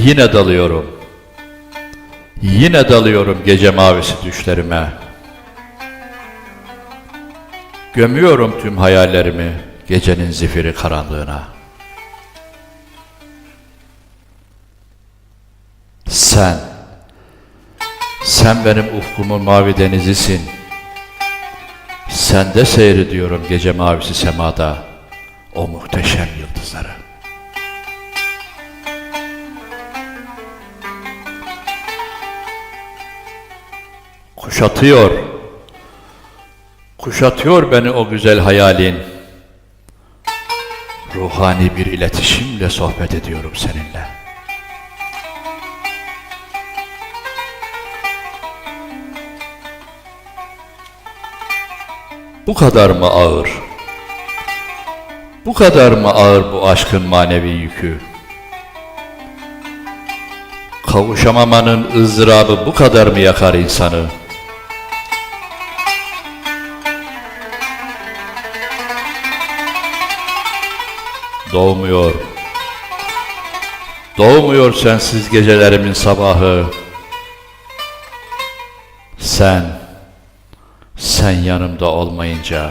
Yine dalıyorum. Yine dalıyorum gece mavisi düşlerime. Gömüyorum tüm hayallerimi gecenin zifiri karanlığına. Sen benim ufkumun mavi denizisin. Sende seyrediyorum gece mavisi semada o muhteşem yıldızları. Kuşatıyor beni o güzel hayalin. Ruhani bir iletişimle sohbet ediyorum seninle. Bu kadar mı ağır? Bu kadar mı ağır bu aşkın manevi yükü? Kavuşamamanın ızdırabı bu kadar mı yakar insanı? Doğmuyor sensiz gecelerimin sabahı. Sen yanımda olmayınca